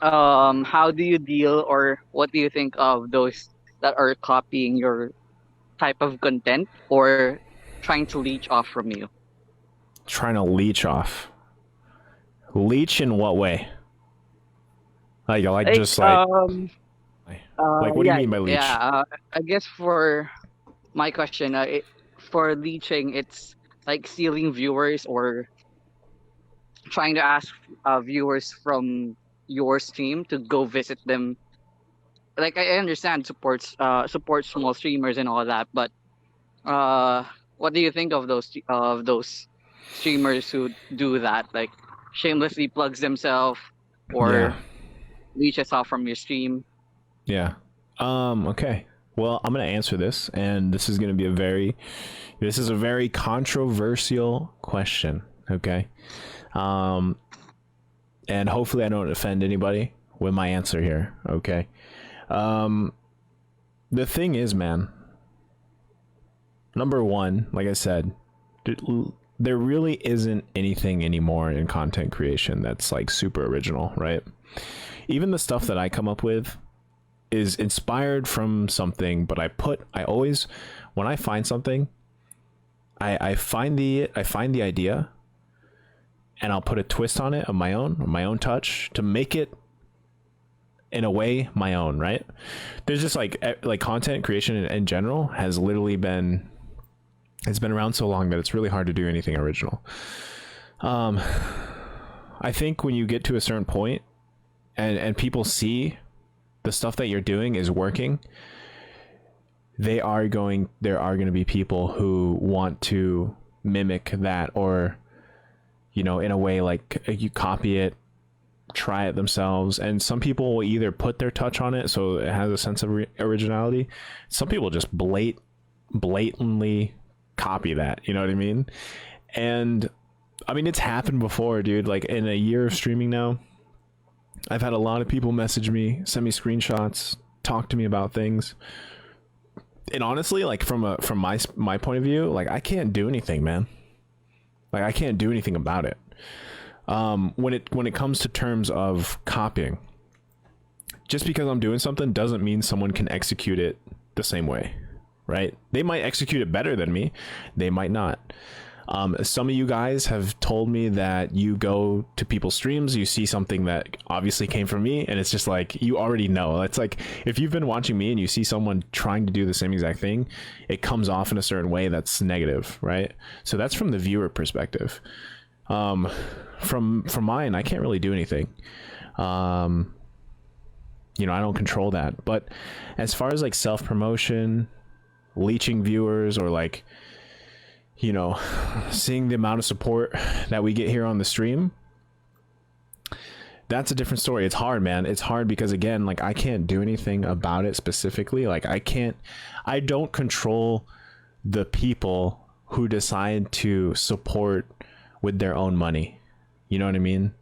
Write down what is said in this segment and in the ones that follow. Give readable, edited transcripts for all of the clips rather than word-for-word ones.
how do you deal, or what do you think of those that are copying your type of content or trying to leech off from you? Trying to leech off. Leech in what way? Like Like, just like what do you yeah, mean by yeah. leech? I guess for my question, for leeching, it's like stealing viewers or trying to ask viewers from your stream to go visit them. Like, I understand support small streamers and all that, but uh, what do you think of those streamers who do that? Like, shamelessly plugs themselves Yeah. or leeches off from your stream. Yeah. Okay. Well, I'm going to answer this, and this is a very controversial question, okay? Um and hopefully I don't offend anybody with my answer here, okay? Um the thing is, man, number one, like I said, there really isn't anything anymore in content creation that's like super original, right? Even the stuff that I come up with is inspired from something, but I always, when I find something, I find the idea, and I'll put a twist on it of my own touch to make it in a way my own, right? There's just like content creation in general has literally been, it's been around so long that it's really hard to do anything original. Um, I think when you get to a certain point and people see the stuff that you're doing is working, there are going to be people who want to mimic that, or in a way, like you copy it, try it themselves. And some people will either put their touch on it so it has a sense of originality. Some people just blatantly copy that, you know what I mean? And I mean, it's happened before, dude. Like in a year of streaming now, I've had a lot of people message me, send me screenshots, talk to me about things. And honestly, like from my point of view, like I can't do anything, man. Like I can't do anything about it. When it comes to terms of copying, just because I'm doing something doesn't mean someone can execute it the same way, right? They might execute it better than me, they might not. Some of you guys have told me that you go to people's streams, you see something that obviously came from me, and it's just like you already know. It's like if you've been watching me and you see someone trying to do the same exact thing, it comes off in a certain way that's negative, right? So that's from the viewer perspective. From mine, I can't really do anything. Um, I don't control that. But as far as like self promotion, leeching viewers, or like seeing the amount of support that we get here on the stream, that's a different story. It's hard, man. It's hard because again, like I can't do anything about it specifically. Like I don't control the people who decide to support with their own money. You know what I mean?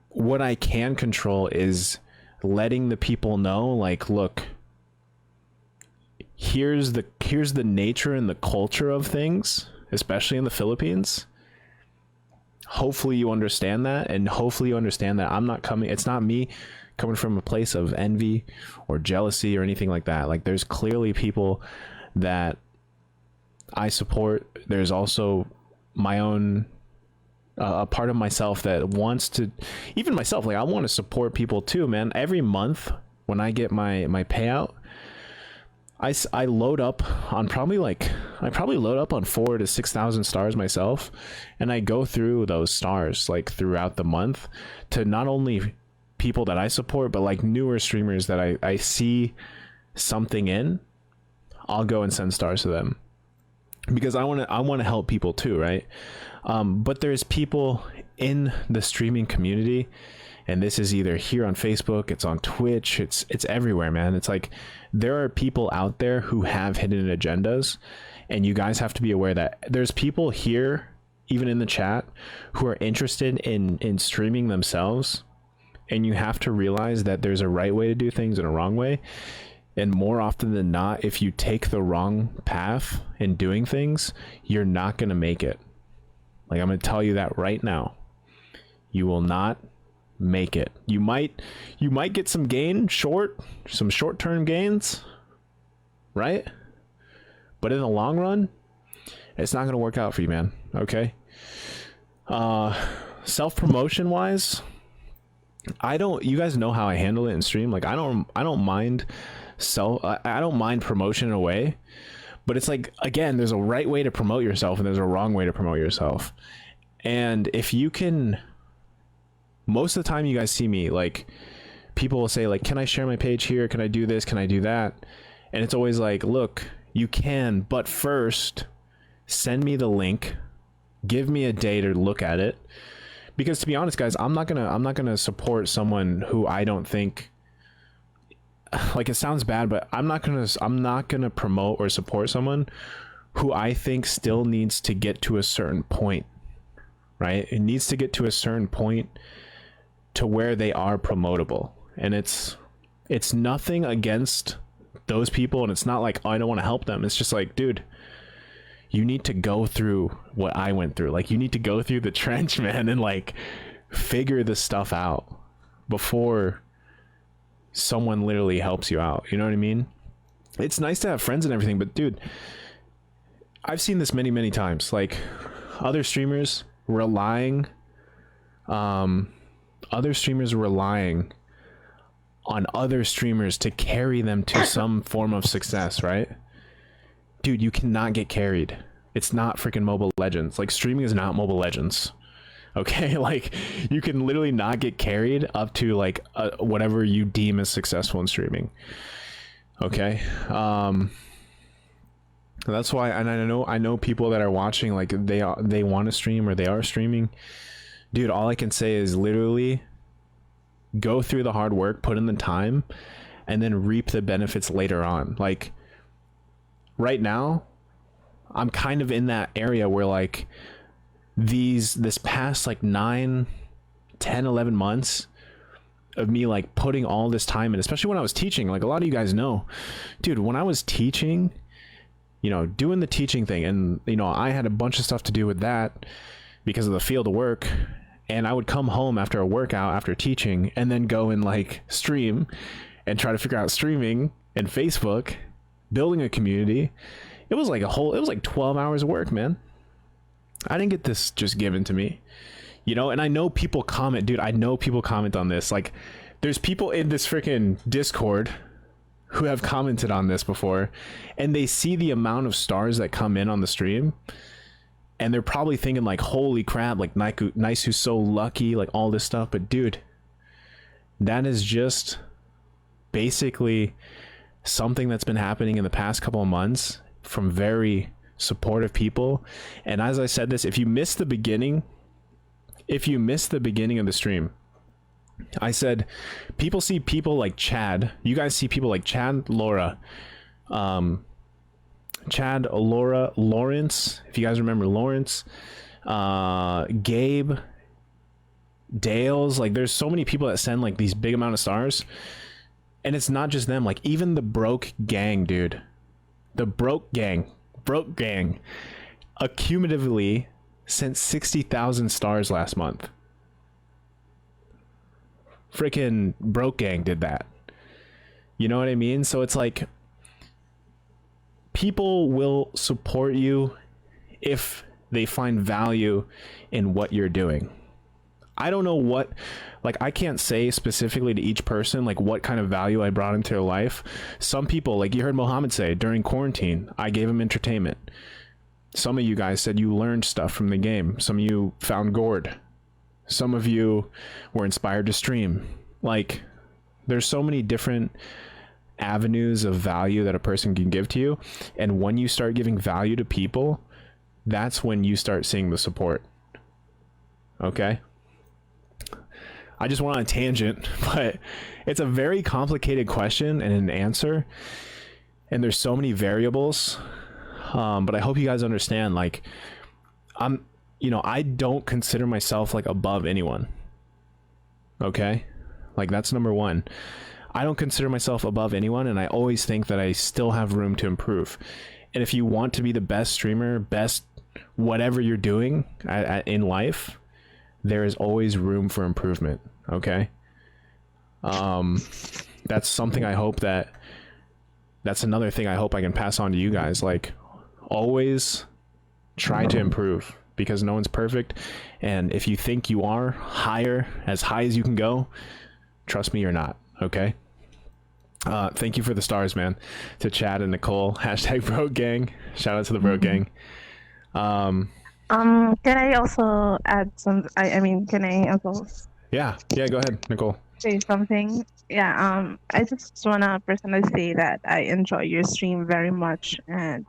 What I can control is letting the people know, like, look, here's the nature and the culture of things, especially in the Philippines. Hopefully you understand that, and hopefully you understand that it's not me coming from a place of envy or jealousy or anything like that. Like there's clearly people that I support. There's also my own a part of myself that wants to, even myself, like I want to support people too, man. Every month when I get my payout, I load up on I probably load up on 4,000 to 6,000 stars myself, and I go through those stars like throughout the month to not only people that I support, but like newer streamers that I see something in. I'll go and send stars to them because I want to help people too, right? But there's people in the streaming community, and this is either here on Facebook, it's on Twitch, it's everywhere, man. It's like there are people out there who have hidden agendas, and you guys have to be aware that there's people here, even in the chat, who are interested in streaming themselves, and you have to realize that there's a right way to do things and a wrong way. And more often than not, if you take the wrong path in doing things, you're not going to make it. Like I'm going to tell you that right now. You will not make it. You might get some some short-term gains, right? But in the long run, it's not going to work out for you, man. Okay? Self-promotion wise, you guys know how I handle it in stream. Like I don't mind I don't mind promotion in a way, but it's like, again, there's a right way to promote yourself and there's a wrong way to promote yourself. And if you can, most of the time you guys see me, like people will say like, can I share my page here? Can I do this? Can I do that? And it's always like, look, you can, but first send me the link, give me a day to look at it. Because to be honest, guys, I'm not gonna support someone who I don't think, like, it sounds bad, but I'm not gonna promote or support someone who I think still needs to get to a certain point, right? It needs to get to a certain point to where they are promotable. And it's nothing against those people, and it's not like, oh, I don't want to help them. It's just like, dude, you need to go through what I went through. Like, you need to go through the trench, man, and like figure this stuff out before someone literally helps you out. You know what I mean? It's nice to have friends and everything, but dude, I've seen this many times. Like other streamers relying on other streamers to carry them to some form of success, right? Dude, you cannot get carried. It's not freaking Mobile Legends. Like, streaming is not Mobile Legends. Okay? Like, you can literally not get carried up to like whatever you deem as successful in streaming. Okay? That's why, and I know people that are watching, like they want to stream or they are streaming. Dude, all I can say is literally go through the hard work, put in the time, and then reap the benefits later on. Like right now, I'm kind of in that area where like this past like 9, 10, 11 months of me like putting all this time in, especially when I was teaching. Like a lot of you guys know, dude, when I was teaching, you know, doing the teaching thing, and you know, I had a bunch of stuff to do with that because of the field of work. And I would come home after a workout, after teaching, and then go and like stream and try to figure out streaming and Facebook, building a community. It was like 12 hours of work, man. I didn't get this just given to me, you know? And I know people comment, dude, I know people comment on this. Like there's people in this freaking Discord who have commented on this before, and they see the amount of stars that come in on the stream, and they're probably thinking like, holy crap, like Naisou's so lucky, like all this stuff. But dude, that is just basically something that's been happening in the past couple of months from very supportive people. And as I said this, if you missed the beginning of the stream, I said people see people like Chad. You guys see people like Chad, Laura, Lawrence, if you guys remember Lawrence, Gabe, Dales. Like there's so many people that send like these big amount of stars, and it's not just them. Like even the broke gang, dude, the broke gang accumulatively sent 60,000 stars last month. Freaking broke gang did that. You know what I mean? So it's like, people will support you if they find value in what you're doing. I don't know what, like, I can't say specifically to each person, like, what kind of value I brought into their life. Some people, like you heard Mohammed say, during quarantine, I gave them entertainment. Some of you guys said you learned stuff from the game. Some of you found gourd. Some of you were inspired to stream. Like, there's so many different avenues of value that a person can give to you, and when you start giving value to people, that's when you start seeing the support. Okay, I just went on a tangent, but it's a very complicated question and an answer, and there's so many variables, but I hope you guys understand. Like, I don't consider myself like above anyone. Okay, like that's number one. I don't consider myself above anyone, and I always think that I still have room to improve. And if you want to be the best streamer, best whatever you're doing in life, there is always room for improvement. Okay. That's something I hope that's another thing I hope I can pass on to you guys. Like, always try to improve, because no one's perfect. And if you think you are as high as you can go, trust me, you're not. Okay. Thank you for the stars, man. To Chad and Nicole, hashtag bro gang. Shout out to the bro gang. Can I also add some? I mean, can I also Yeah, go ahead, Nicole. say something? Yeah. I just wanna personally say that I enjoy your stream very much, and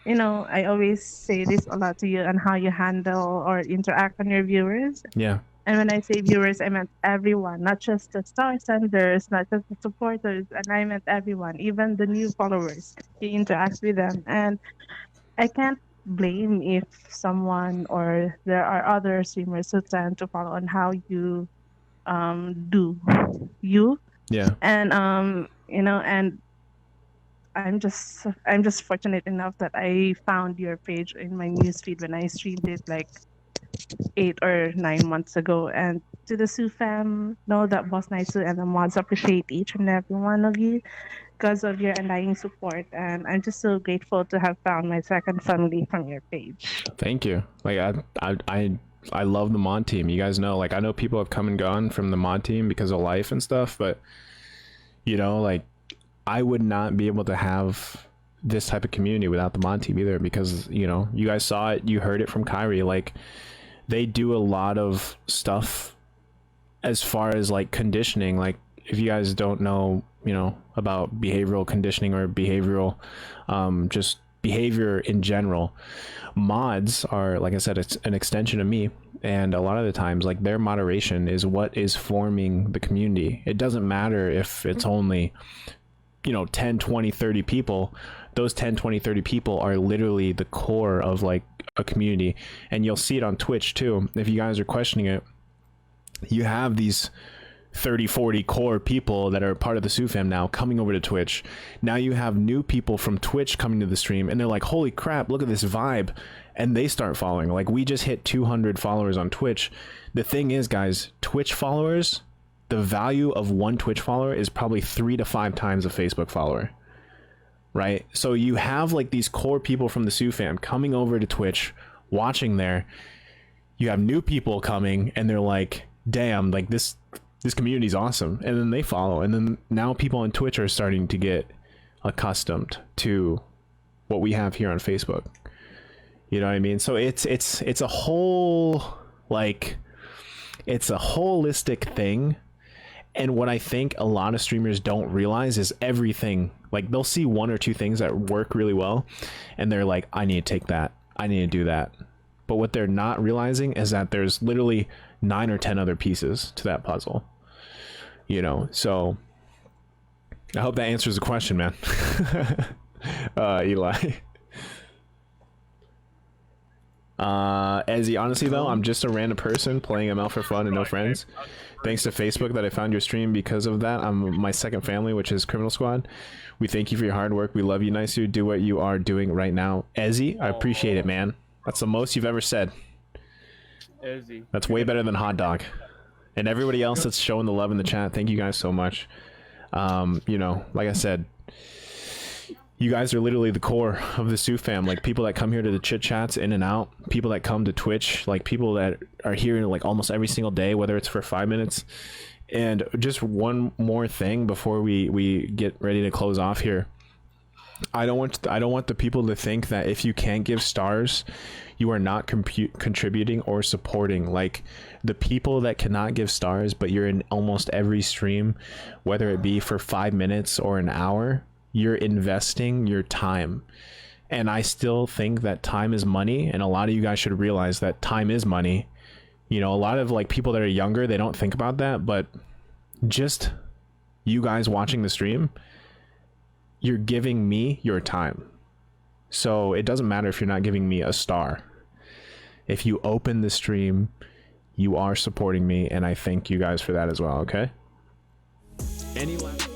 I always say this a lot to you on how you handle or interact on your viewers. Yeah. And when I say viewers, I meant everyone, not just the star senders, not just the supporters, and I meant everyone, even the new followers. You interact with them, and I can't blame if someone or there are other streamers who tend to follow on how you do you. Yeah. And and I'm just fortunate enough that I found your page in my newsfeed when I streamed it like 8 or 9 months ago. And to the Sue fam, know that Boss Naisou and the mods appreciate each and every one of you because of your undying support. And I'm just so grateful to have found my second family from your page. Thank you. Like, I love the mod team. You guys know, like, I know people have come and gone from the mod team because of life and stuff, but like, I would not be able to have this type of community without the mod team either, because you guys saw it, you heard it from Kyrie. Like, they do a lot of stuff as far as like conditioning. Like, if you guys don't know about behavioral conditioning or behavioral just behavior in general, mods are, like I said, it's an extension of me, and a lot of the times, like, their moderation is what is forming the community. It doesn't matter if it's only 10, 20, 30 people. Those 10, 20, 30 people are literally the core of like a community. And you'll see it on Twitch too. If you guys are questioning it, you have these 30, 40 core people that are part of the Sue fam now coming over to Twitch. Now you have new people from Twitch coming to the stream, and they're like, holy crap, look at this vibe. And they start following. Like, we just hit 200 followers on Twitch. The thing is, guys, Twitch followers, the value of one Twitch follower is probably 3 to 5 times a Facebook follower, right? So you have like these core people from the Sue fam coming over to Twitch, watching there. You have new people coming, and they're like, damn, like this community is awesome. And then they follow. And then now people on Twitch are starting to get accustomed to what we have here on Facebook. You know what I mean? So it's a whole, like, it's a holistic thing. And what I think a lot of streamers don't realize is everything. Like, they'll see 1 or 2 things that work really well, and they're like, I need to take that. I need to do that. But what they're not realizing is that there's literally 9 or 10 other pieces to that puzzle. So I hope that answers the question, man. Eli. Ezzy, honestly though, I'm just a random person playing ML for fun and no friends. Thanks to Facebook that I found your stream. Because of that, I'm my second family, which is Criminal Squad. We thank you for your hard work. We love you, Naisou. Do what you are doing right now. Ezzy, I appreciate it, man. That's the most you've ever said. Ezzy. That's way better than hot dog. And everybody else that's showing the love in the chat, thank you guys so much. Like I said, you guys are literally the core of the Sue fam. Like, people that come here to the chit chats in and out, people that come to Twitch, like people that are here like almost every single day, whether it's for 5 minutes. And just one more thing before we get ready to close off here. I don't want the people to think that if you can't give stars, you are not contributing or supporting. Like, the people that cannot give stars, but you're in almost every stream, whether it be for 5 minutes or an hour, you're investing your time. And I still think that time is money, and a lot of you guys should realize that time is money. A lot of like people that are younger, they don't think about that, but just you guys watching the stream, you're giving me your time. So it doesn't matter if you're not giving me a star. If you open the stream, you are supporting me, and I thank you guys for that as well. Okay? Any last